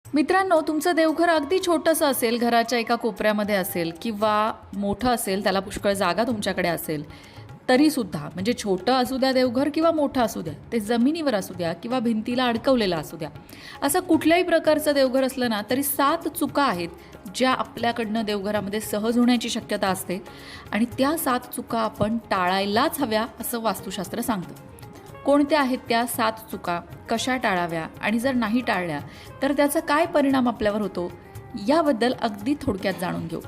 मित्रांनो, तुमचं देवघर अगदी छोटंसं असेल, घराच्या एका कोपऱ्यामध्ये असेल किंवा मोठं असेल, त्याला पुष्कळ जागा तुमच्याकडे असेल, तरीसुद्धा म्हणजे छोटं असू द्या देवघर किंवा मोठं असू द्या, ते जमिनीवर असू द्या किंवा भिंतीला अडकवलेलं असू द्या, असं कुठल्याही प्रकारचं देवघर असलं ना, तरी 7 चुका आहेत, ज्या आपल्याकडनं देवघरामध्ये सहज होण्याची शक्यता असते आणि त्या 7 चुका आपण टाळायलाच हव्या, असं वास्तुशास्त्र सांगतं. कोणत्या आहेत त्या 7 चुका, कशा टाळाव्या आणि जर नाही टाळल्या तर त्याचा काय परिणाम आपल्यावर होतो, याबद्दल अगदी थोडक्यात जाणून घेऊ.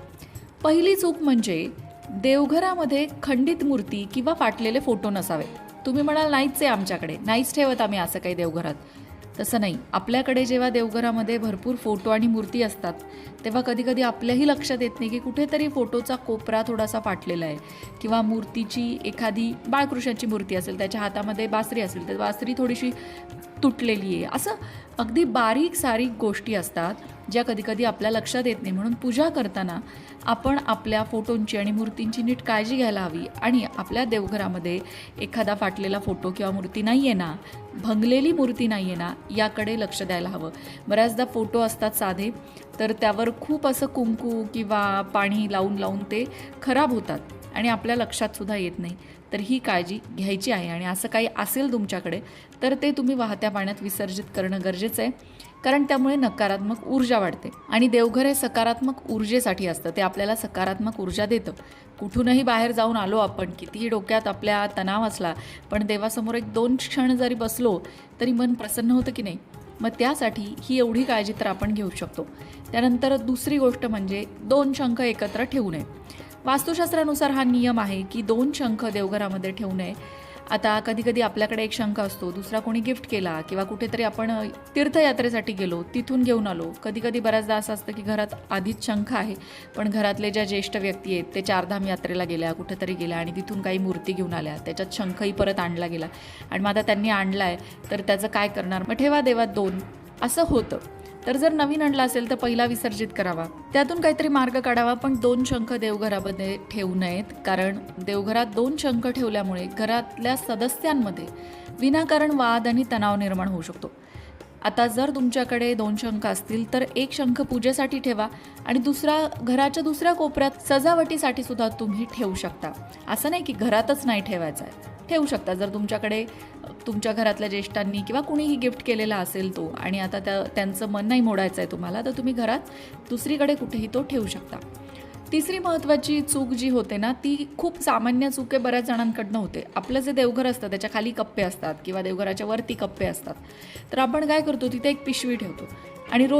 पहिली चूक म्हणजे देवघरामध्ये खंडित मूर्ती किंवा फाटलेले फोटो नसावेत. तुम्ही म्हणाल नाहीच आहे आमच्याकडे, नाहीच ठेवत आम्ही असं काही देवघरात. तसं नाही. आपल्याकडे जेव्हा देवघरामध्ये भरपूर फोटो आणि मूर्ती असतात तेव्हा कधीकधी आपल्याही लक्षात येत नाही की कुठेतरी फोटोचा कोपरा थोडासा फाटलेला आहे किंवा मूर्तीची एखादी बाळकृष्णाची मूर्ती असेल, त्याच्या हातामध्ये बासरी असेल तर बासरी थोडीशी तुटलेली आहे. असं अगदी बारीक सारीक गोष्टी असतात ज्या कधीकधी आपल्या लक्षात येत नाही. म्हणून पूजा करताना आपण आपल्या फोटोंची आणि मूर्तींची नीट काळजी घ्यायला हवी आणि आपल्या देवघरामध्ये एखादा फाटलेला फोटो किंवा मूर्ती नाही आहे ना, भंगलेली मूर्ती नाही आहे ना, याकडे लक्ष द्यायला हवं. बऱ्याचदा फोटो असतात साधे, तर त्यावर खूप असं कुंकू किंवा पाणी लावून लावून ते खराब होतात आणि आपल्या लक्षातसुद्धा येत नाही. तर ही काळजी घ्यायची आहे आणि असं काही असेल तुमच्याकडे तर ते तुम्ही वाहत्या पाण्यात विसर्जित करणं गरजेचं आहे, कारण त्यामुळे नकारात्मक ऊर्जा वाढते आणि देवघर हे सकारात्मक ऊर्जेसाठी असतं. ते आपल्याला सकारात्मक ऊर्जा देतं. कुठूनही बाहेर जाऊन आलो आपण, कितीही डोक्यात आपल्या तणाव असला, पण देवासमोर 1-2 क्षण जरी बसलो तरी मन प्रसन्न होतं की नाही. मग त्यासाठी ही एवढी काळजी तर आपण घेऊ शकतो. त्यानंतर दुसरी गोष्ट म्हणजे 2 शंख एकत्र ठेवू नये. वास्तुशास्त्रानुसार हा नियम आहे की 2 शंख देवघरामध्ये ठेवू नये. आता कधीकधी आपल्याकडे एक शंख असतो, दुसरा कोणी गिफ्ट केला किंवा कुठेतरी आपण तीर्थयात्रेसाठी गेलो, तिथून घेऊन आलो. कधीकधी बऱ्याचदा असं असतं की घरात आधीच शंख आहे, पण घरातले ज्या ज्येष्ठ व्यक्ती आहेत ते चारधाम यात्रेला गेल्या, कुठेतरी गेल्या आणि तिथून काही मूर्ती घेऊन आल्या, त्याच्यात शंखही परत आणला गेला आणि मग आता त्यांनी आणला आहे तर त्याचं काय करणार, मग ठेवा देवात 2, असं होतं. तर जर नवीन आणला असेल तर पहिला विसर्जित करावा, त्यातून काहीतरी मार्ग काढावा, पण 2 शंख देवघरामध्ये ठेवू नयेत. कारण देवघरात 2 शंख ठेवल्यामुळे घरातल्या सदस्यांमध्ये विनाकारण वाद आणि तणाव निर्माण होऊ शकतो. आता जर तुमच्याकडे 2 शंख असतील तर एक शंख पूजेसाठी ठेवा आणि दुसरा घराच्या दुसऱ्या कोपऱ्यात सजावटीसाठी सुद्धा तुम्ही ठेवू शकता. असं नाही की घरातच नाही ठेवायचं आहे, ठेवू शकता. जर तुमच्याकडे तुमच्या घरातल्या ज्येष्ठांनी किंवा कुणीही गिफ्ट केलेला असेल तो आणि आता त्यांचं मन नाही मोडायचं आहे तुम्हाला, तर तुम्ही घरात दुसरीकडे कुठेही तो ठेवू शकता. तिसरी महत्त्वाची चूक जी होते ना, ती खूप सामान्य चूक आहे, बऱ्याच जणांकडनं होते. आपलं जे देवघर असतं त्याच्या खाली कप्पे असतात किंवा देवघराच्या वरती कप्पे असतात, तर आपण काय करतो, तिथे एक पिशवी ठेवतो आणि रोज